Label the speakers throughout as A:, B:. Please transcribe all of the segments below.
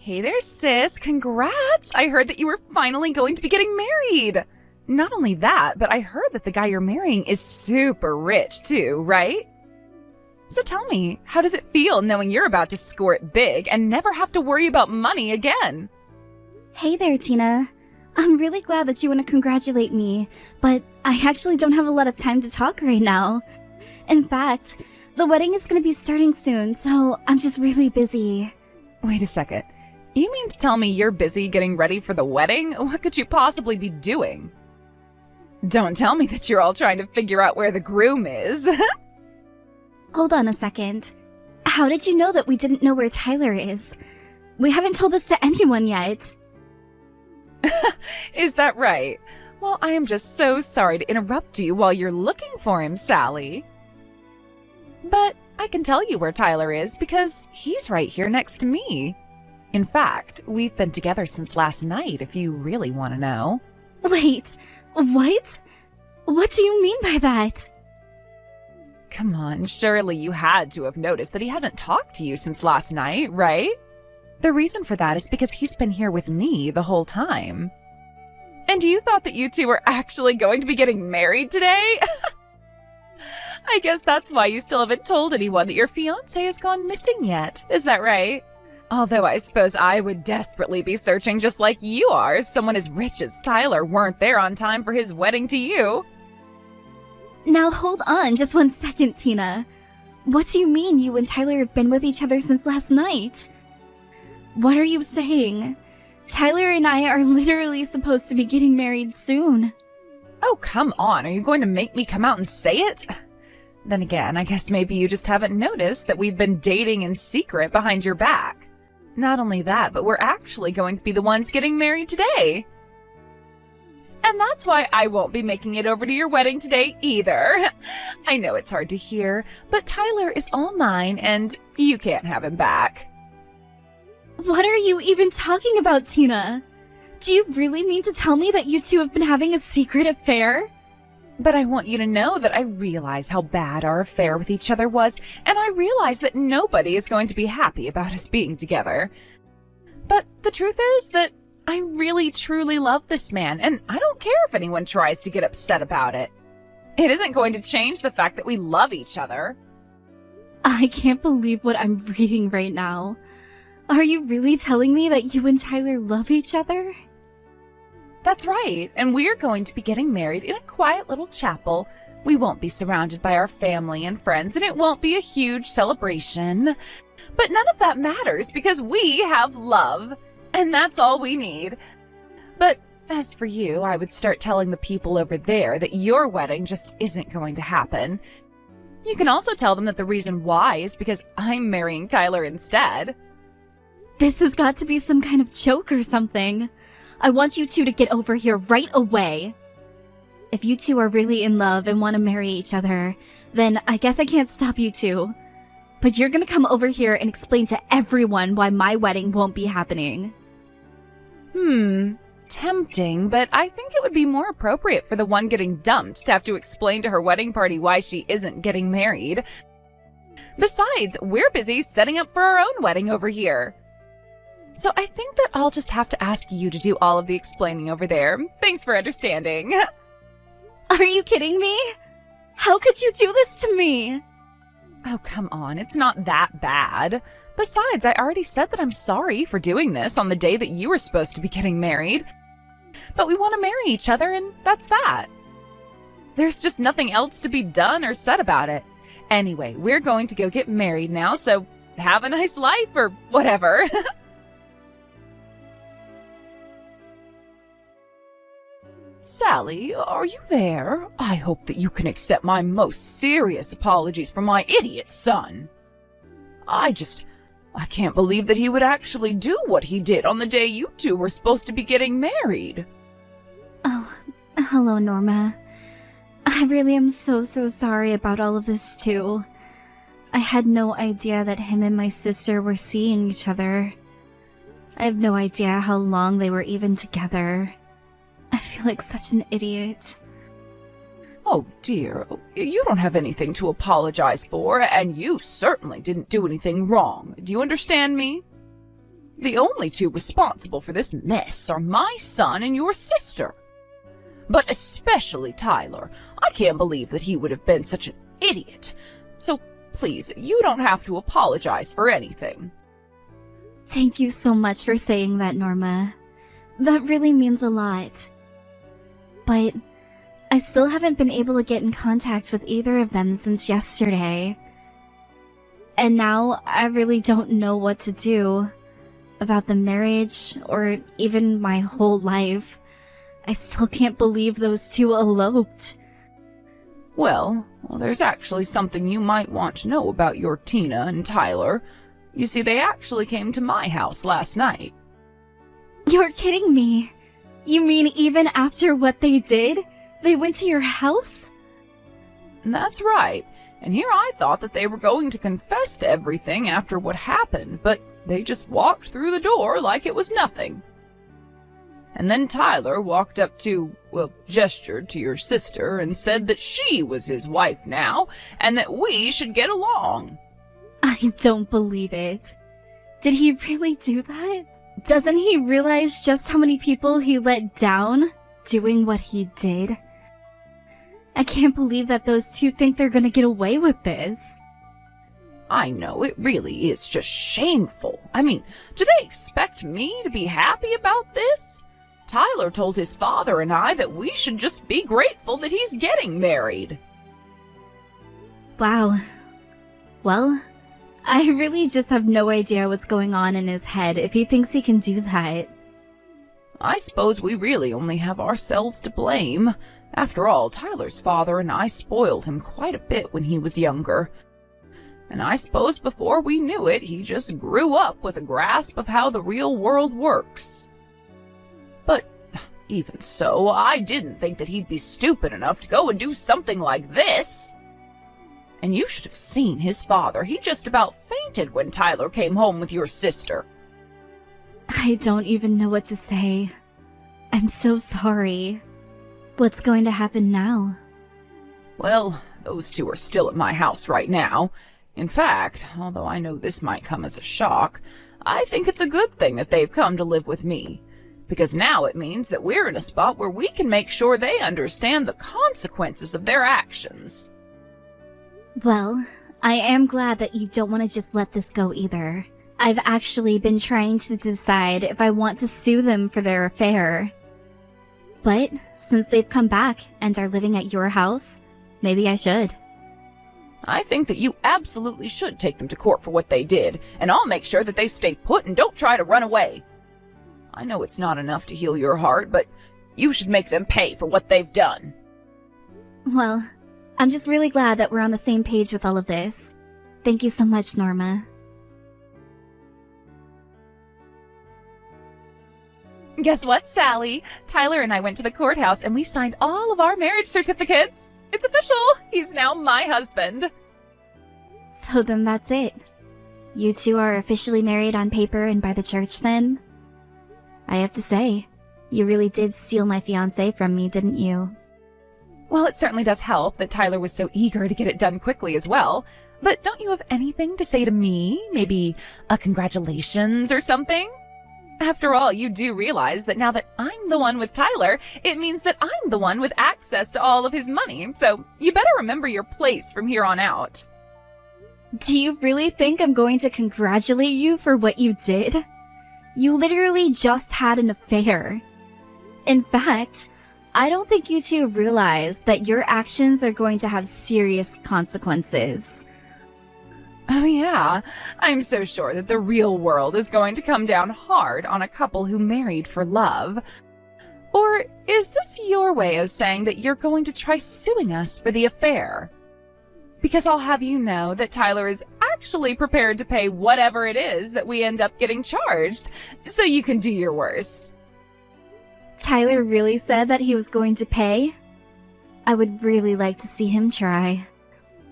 A: Hey there, sis. Congrats! I heard that you were finally going to be getting married. Not only that, but I heard that the guy you're marrying is super rich too, right? So tell me, how does it feel knowing you're about to score it big and never have to worry about money again?
B: Hey there, Tina. I'm really glad that you want to congratulate me, but I actually don't have a lot of time to talk right now. In fact, the wedding is going to be starting soon, so I'm just really busy.
A: Wait a second. You mean to tell me you're busy getting ready for the wedding? What could you possibly be doing? Don't tell me that you're all trying to figure out where the groom is.
B: Hold on a second. How did you know that we didn't know where Tyler is? We haven't told this to anyone yet.
A: Is that right? Well, I am just so sorry to interrupt you while you're looking for him, Sally. But I can tell you where Tyler is because he's right here next to me. In fact, we've been together since last night, if you really want to know.
B: Wait, what? What do you mean by that?
A: Come on, surely you had to have noticed that he hasn't talked to you since last night, right? The reason for that is because he's been here with me the whole time. And you thought that you two were actually going to be getting married today? I guess that's why you still haven't told anyone that your fiancé has gone missing yet, is that right? Although I suppose I would desperately be searching just like you are if someone as rich as Tyler weren't there on time for his wedding to you.
B: Now hold on just 1 second, Tina. What do you mean you and Tyler have been with each other since last night? What are you saying? Tyler and I are literally supposed to be getting married soon.
A: Oh, come on. Are you going to make me come out and say it? Then again, I guess maybe you just haven't noticed that we've been dating in secret behind your back. Not only that, but we're actually going to be the ones getting married today. And that's why I won't be making it over to your wedding today either. I know it's hard to hear, but Tyler is all mine and you can't have him back.
B: What are you even talking about, Tina? Do you really mean to tell me that you two have been having a secret affair?
A: But I want you to know that I realize how bad our affair with each other was, and I realize that nobody is going to be happy about us being together. But the truth is that I really truly love this man, and I don't care if anyone tries to get upset about it. It isn't going to change the fact that we love each other.
B: I can't believe what I'm reading right now. Are you really telling me that you and Tyler love each other?
A: That's right, and we're going to be getting married in a quiet little chapel. We won't be surrounded by our family and friends, and it won't be a huge celebration. But none of that matters because we have love, and that's all we need. But as for you, I would start telling the people over there that your wedding just isn't going to happen. You can also tell them that the reason why is because I'm marrying Tyler instead.
B: This has got to be some kind of joke or something. I want you two to get over here right away. If you two are really in love and want to marry each other, then I guess I can't stop you two. But you're gonna come over here and explain to everyone why my wedding won't be happening.
A: Tempting, but I think it would be more appropriate for the one getting dumped to have to explain to her wedding party why she isn't getting married. Besides, we're busy setting up for our own wedding over here. So I think that I'll just have to ask you to do all of the explaining over there. Thanks for understanding.
B: Are you kidding me? How could you do this to me?
A: Oh, come on. It's not that bad. Besides, I already said that I'm sorry for doing this on the day that you were supposed to be getting married. But we want to marry each other, and that's that. There's just nothing else to be done or said about it. Anyway, we're going to go get married now, so have a nice life or whatever. Sally, are you there? I hope that you can accept my most serious apologies for my idiot son. I can't believe that he would actually do what he did on the day you two were supposed to be getting married.
B: Oh, hello, Norma. I really am so sorry about all of this, too. I had no idea that him and my sister were seeing each other. I have no idea how long they were even together. I feel like such an idiot.
A: Oh dear, you don't have anything to apologize for, and you certainly didn't do anything wrong. Do you understand me? The only two responsible for this mess are my son and your sister. But especially Tyler. I can't believe that he would have been such an idiot. So please, you don't have to apologize for anything.
B: Thank you so much for saying that, Norma. That really means a lot. But I still haven't been able to get in contact with either of them since yesterday. And now I really don't know what to do about the marriage or even my whole life. I still can't believe those two eloped.
A: Well, there's actually something you might want to know about your Tina and Tyler. You see, they actually came to my house last night.
B: You're kidding me. You mean even after what they did, they went to your house?
A: That's right. And here I thought that they were going to confess to everything after what happened, but they just walked through the door like it was nothing. And then Tyler walked up to, gestured to your sister and said that she was his wife now, and that we should get along.
B: I don't believe it. Did he really do that? Doesn't he realize just how many people he let down doing what he did? I can't believe that those two think they're gonna get away with this.
A: I know, it really is just shameful. I mean, do they expect me to be happy about this? Tyler told his father and I that we should just be grateful that he's getting married.
B: Wow. Well, I really just have no idea what's going on in his head if he thinks he can do that.
A: I suppose we really only have ourselves to blame. After all, Tyler's father and I spoiled him quite a bit when he was younger. And I suppose before we knew it, he just grew up with a grasp of how the real world works. But even so, I didn't think that he'd be stupid enough to go and do something like this. And you should have seen his father. He just about fainted when Tyler came home with your sister.
B: I don't even know what to say. I'm so sorry. What's going to happen now?
A: Well, those two are still at my house right now. In fact, although I know this might come as a shock, I think it's a good thing that they've come to live with me. Because now it means that we're in a spot where we can make sure they understand the consequences of their actions.
B: Well, I am glad that you don't want to just let this go either. I've actually been trying to decide if I want to sue them for their affair. But since they've come back and are living at your house, maybe I should.
A: I think that you absolutely should take them to court for what they did, and I'll make sure that they stay put and don't try to run away. I know it's not enough to heal your heart, but you should make them pay for what they've done.
B: Well, I'm just really glad that we're on the same page with all of this. Thank you so much, Norma.
A: Guess what, Sally? Tyler and I went to the courthouse and we signed all of our marriage certificates. It's official. He's now my husband.
B: So then that's it. You two are officially married on paper and by the church then? I have to say, you really did steal my fiancé from me, didn't you?
A: Well, it certainly does help that Tyler was so eager to get it done quickly as well. But don't you have anything to say to me? Maybe a congratulations or something? After all, you do realize that now that I'm the one with Tyler, it means that I'm the one with access to all of his money. So you better remember your place from here on out.
B: Do you really think I'm going to congratulate you for what you did? You literally just had an affair. In fact, I don't think you two realize that your actions are going to have serious consequences.
A: Oh yeah, I'm so sure that the real world is going to come down hard on a couple who married for love. Or is this your way of saying that you're going to try suing us for the affair? Because I'll have you know that Tyler is actually prepared to pay whatever it is that we end up getting charged, so you can do your worst.
B: Tyler really said that he was going to pay? I would really like to see him try.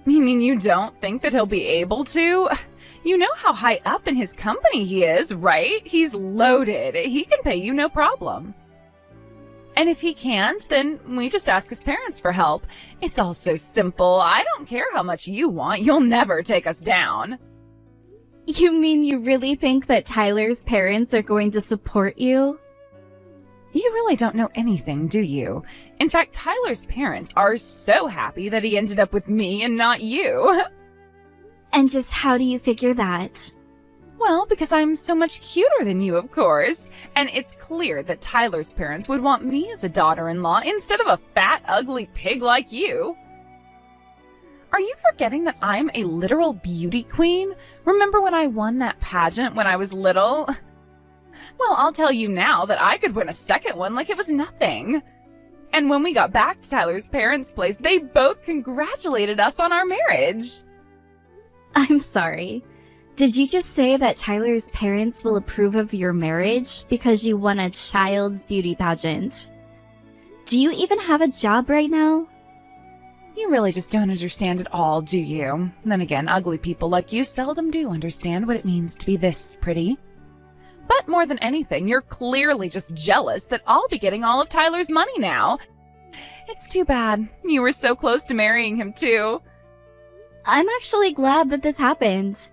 A: You mean you don't think that he'll be able to? You know how high up in his company he is, right? He's loaded. He can pay you no problem. And if he can't, then we just ask his parents for help. It's all so simple. I don't care how much you want. You'll never take us down.
B: You mean you really think that Tyler's parents are going to support you?
A: You really don't know anything, do you? In fact, Tyler's parents are so happy that he ended up with me and not you.
B: And just how do you figure that?
A: Well, because I'm so much cuter than you, of course. And it's clear that Tyler's parents would want me as a daughter-in-law instead of a fat, ugly pig like you. Are you forgetting that I'm a literal beauty queen? Remember when I won that pageant when I was little? Well, I'll tell you now that I could win a second one like it was nothing. And when we got back to Tyler's parents' place, they both congratulated us on our marriage.
B: I'm sorry. Did you just say that Tyler's parents will approve of your marriage because you won a child's beauty pageant? Do you even have a job right now?
A: You really just don't understand at all, do you? Then again, ugly people like you seldom do understand what it means to be this pretty. But more than anything, you're clearly just jealous that I'll be getting all of Tyler's money now. It's too bad. You were so close to marrying him, too.
B: I'm actually glad that this happened.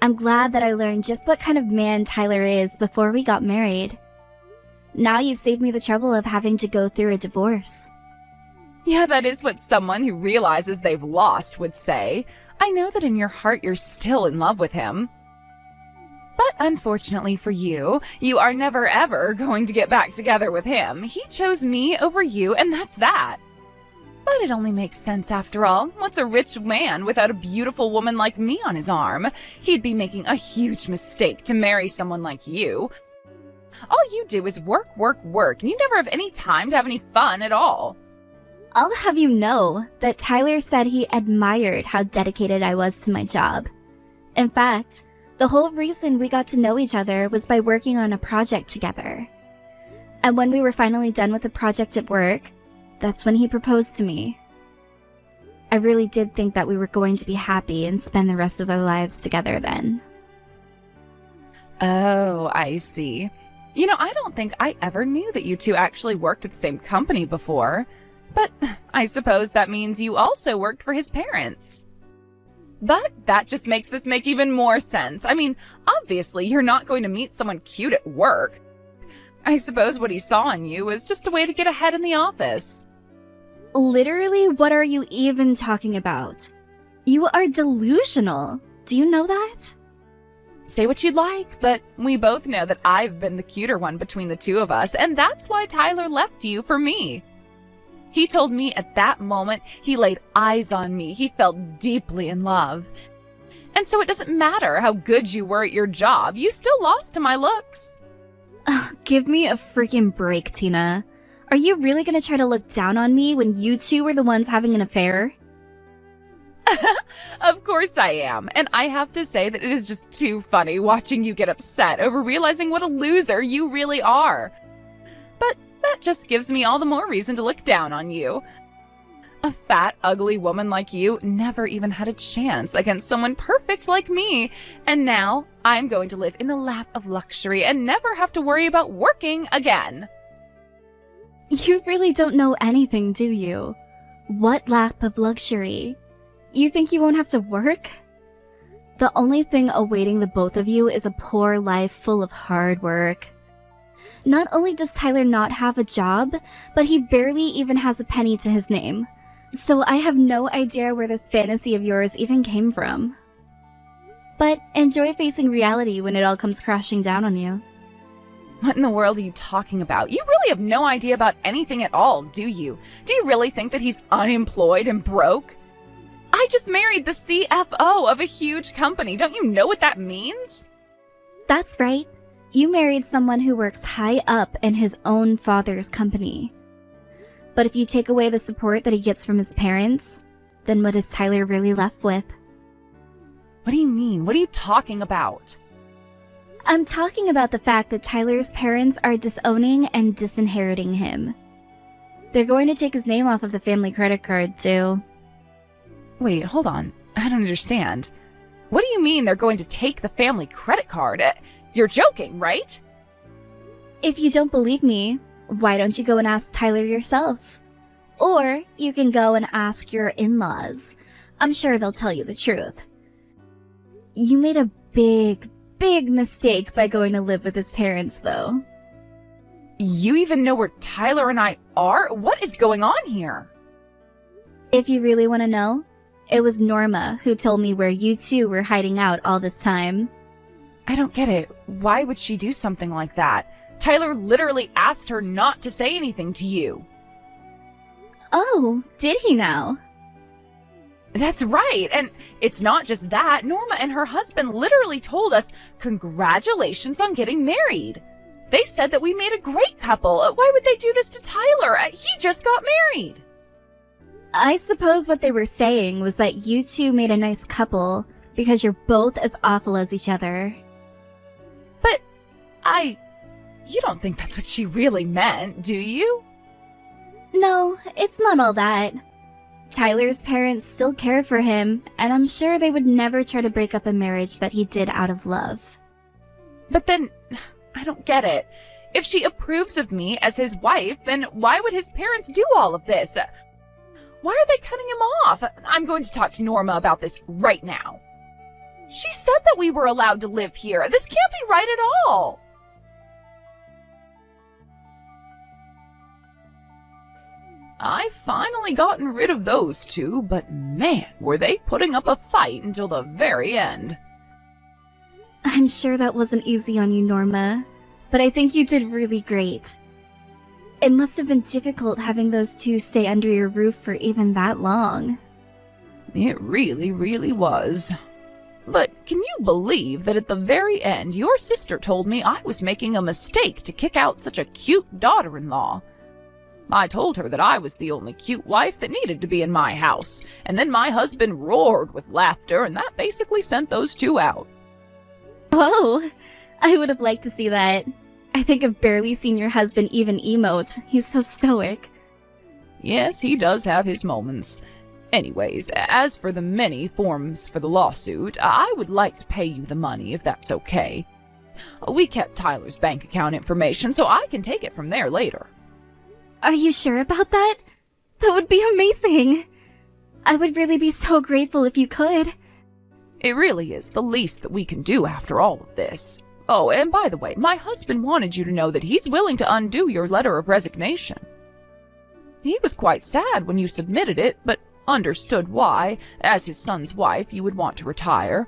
B: I'm glad that I learned just what kind of man Tyler is before we got married. Now you've saved me the trouble of having to go through a divorce.
A: Yeah, that is what someone who realizes they've lost would say. I know that in your heart you're still in love with him. But unfortunately for you, you are never ever going to get back together with him. He chose me over you, and that's that. But it only makes sense after all. What's a rich man without a beautiful woman like me on his arm? He'd be making a huge mistake to marry someone like you. All you do is work, work, work, and you never have any time to have any fun at all.
B: I'll have you know that Tyler said he admired how dedicated I was to my job. In fact, the whole reason we got to know each other was by working on a project together. And when we were finally done with the project at work, that's when he proposed to me. I really did think that we were going to be happy and spend the rest of our lives together then.
A: Oh, I see. You know, I don't think I ever knew that you two actually worked at the same company before. But I suppose that means you also worked for his parents. But that just makes this make even more sense. I mean, obviously, you're not going to meet someone cute at work. I suppose what he saw in you was just a way to get ahead in the office.
B: Literally, what are you even talking about? You are delusional. Do you know that?
A: Say what you'd like, but we both know that I've been the cuter one between the two of us, and that's why Tyler left you for me. He told me at that moment he laid eyes on me. He fell deeply in love. And so it doesn't matter how good you were at your job, you still lost to my looks.
B: Give me a freaking break, Tina. Are you really gonna try to look down on me when you two were the ones having an affair?
A: Of course I am, and I have to say that it is just too funny watching you get upset over realizing what a loser you really are. But that just gives me all the more reason to look down on you. A fat, ugly woman like you never even had a chance against someone perfect like me, and now I'm going to live in the lap of luxury and never have to worry about working again.
B: You really don't know anything, do you? What lap of luxury? You think you won't have to work? The only thing awaiting the both of you is a poor life full of hard work. Not only does Tyler not have a job, but he barely even has a penny to his name. So I have no idea where this fantasy of yours even came from. But enjoy facing reality when it all comes crashing down on you.
A: What in the world are you talking about? You really have no idea about anything at all, do you? Do you really think that he's unemployed and broke? I just married the CFO of a huge company. Don't you know what that means?
B: That's right. You married someone who works high up in his own father's company. But if you take away the support that he gets from his parents, then what is Tyler really left with?
A: What do you mean? What are you talking about?
B: I'm talking about the fact that Tyler's parents are disowning and disinheriting him. They're going to take his name off of the family credit card, too.
A: Wait, hold on. I don't understand. What do you mean they're going to take the family credit card? You're joking, right?
B: If you don't believe me, why don't you go and ask Tyler yourself? Or you can go and ask your in-laws. I'm sure they'll tell you the truth. You made a big, big mistake by going to live with his parents, though.
A: You even know where Tyler and I are? What is going on here?
B: If you really want to know, it was Norma who told me where you two were hiding out all this time.
A: I don't get it. Why would she do something like that? Tyler literally asked her not to say anything to you.
B: Oh, did he now?
A: That's right. And it's not just that. Norma and her husband literally told us, congratulations on getting married. They said that we made a great couple. Why would they do this to Tyler? He just got married.
B: I suppose what they were saying was that you two made a nice couple because you're both as awful as each other.
A: But you don't think that's what she really meant, do you?
B: No, it's not all that. Tyler's parents still care for him, and I'm sure they would never try to break up a marriage that he did out of love.
A: But then, I don't get it. If she approves of me as his wife, then why would his parents do all of this? Why are they cutting him off? I'm going to talk to Norma about this right now. She said that we were allowed to live here. This can't be right at all. I've finally gotten rid of those two, but man, were they putting up a fight until the very end.
B: I'm sure that wasn't easy on you, Norma, but I think you did really great. It must have been difficult having those two stay under your roof for even that long.
A: It really, really was. But can you believe that at the very end, your sister told me I was making a mistake to kick out such a cute daughter-in-law? I told her that I was the only cute wife that needed to be in my house, and then my husband roared with laughter, and that basically sent those two out.
B: Whoa! I would have liked to see that. I think I've barely seen your husband even emote. He's so stoic.
A: Yes, he does have his moments. Anyways, as for the many forms for the lawsuit, I would like to pay you the money if that's okay. We kept Tyler's bank account information, so I can take it from there later.
B: Are you sure about that? That would be amazing. I would really be so grateful if you could.
A: It really is the least that we can do after all of this. Oh, and by the way, my husband wanted you to know that he's willing to undo your letter of resignation. He was quite sad when you submitted it, but understood why, as his son's wife, you would want to retire.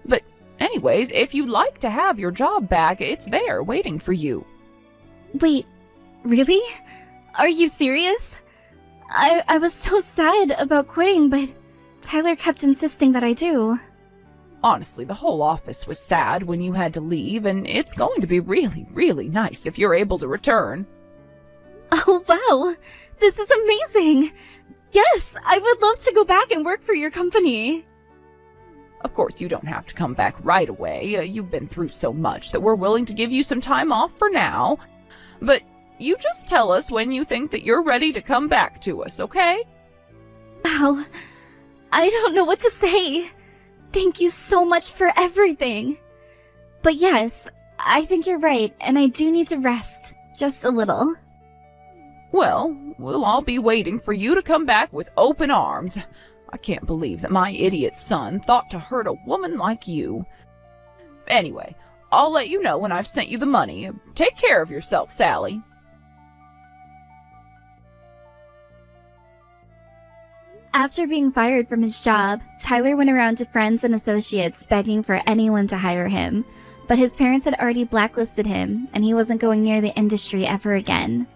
A: But anyways, if you'd like to have your job back, it's there waiting for you.
B: Wait, really? Are you serious? I was so sad about quitting, but Tyler kept insisting that I do.
A: Honestly, the whole office was sad when you had to leave, and it's going to be really, really nice if you're able to return.
B: Oh, wow! This is amazing! Yes, I would love to go back and work for your company.
A: Of course, you don't have to come back right away. You've been through so much that we're willing to give you some time off for now. But you just tell us when you think that you're ready to come back to us, okay?
B: Wow, I don't know what to say. Thank you so much for everything. But yes, I think you're right, and I do need to rest, just a little.
A: Well, we'll all be waiting for you to come back with open arms. I can't believe that my idiot son thought to hurt a woman like you. Anyway, I'll let you know when I've sent you the money. Take care of yourself, Sally.
B: After being fired from his job, Tyler went around to friends and associates begging for anyone to hire him, but his parents had already blacklisted him, and he wasn't going near the industry ever again.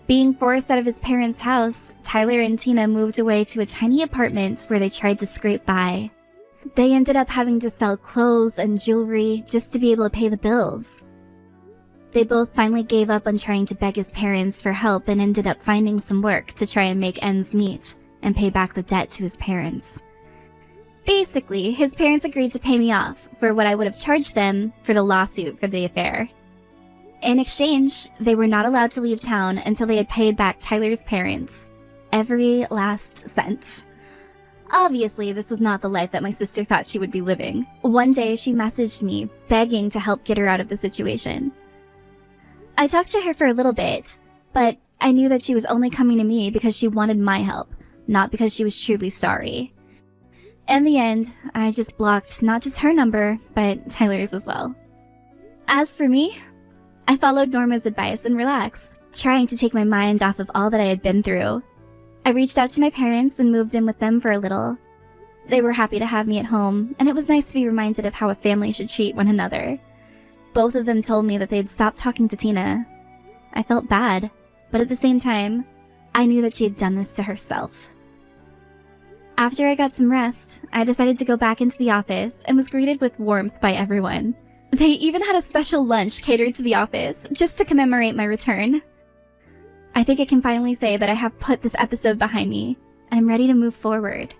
B: Being forced out of his parents' house, Tyler and Tina moved away to a tiny apartment where they tried to scrape by. They ended up having to sell clothes and jewelry just to be able to pay the bills. They both finally gave up on trying to beg his parents for help and ended up finding some work to try and make ends meet and pay back the debt to his parents. Basically, his parents agreed to pay me off for what I would have charged them for the lawsuit for the affair. In exchange, they were not allowed to leave town until they had paid back Tyler's parents. Every last cent. Obviously, this was not the life that my sister thought she would be living. One day, she messaged me, begging to help get her out of the situation. I talked to her for a little bit, but I knew that she was only coming to me because she wanted my help, not because she was truly sorry. In the end, I just blocked not just her number, but Tyler's as well. As for me, I followed Norma's advice and relaxed, trying to take my mind off of all that I had been through. I reached out to my parents and moved in with them for a little. They were happy to have me at home, and it was nice to be reminded of how a family should treat one another. Both of them told me that they'd stopped talking to Tina. I felt bad, but at the same time, I knew that she had done this to herself. After I got some rest, I decided to go back into the office and was greeted with warmth by everyone. They even had a special lunch catered to the office just to commemorate my return. I think I can finally say that I have put this episode behind me, and I'm ready to move forward.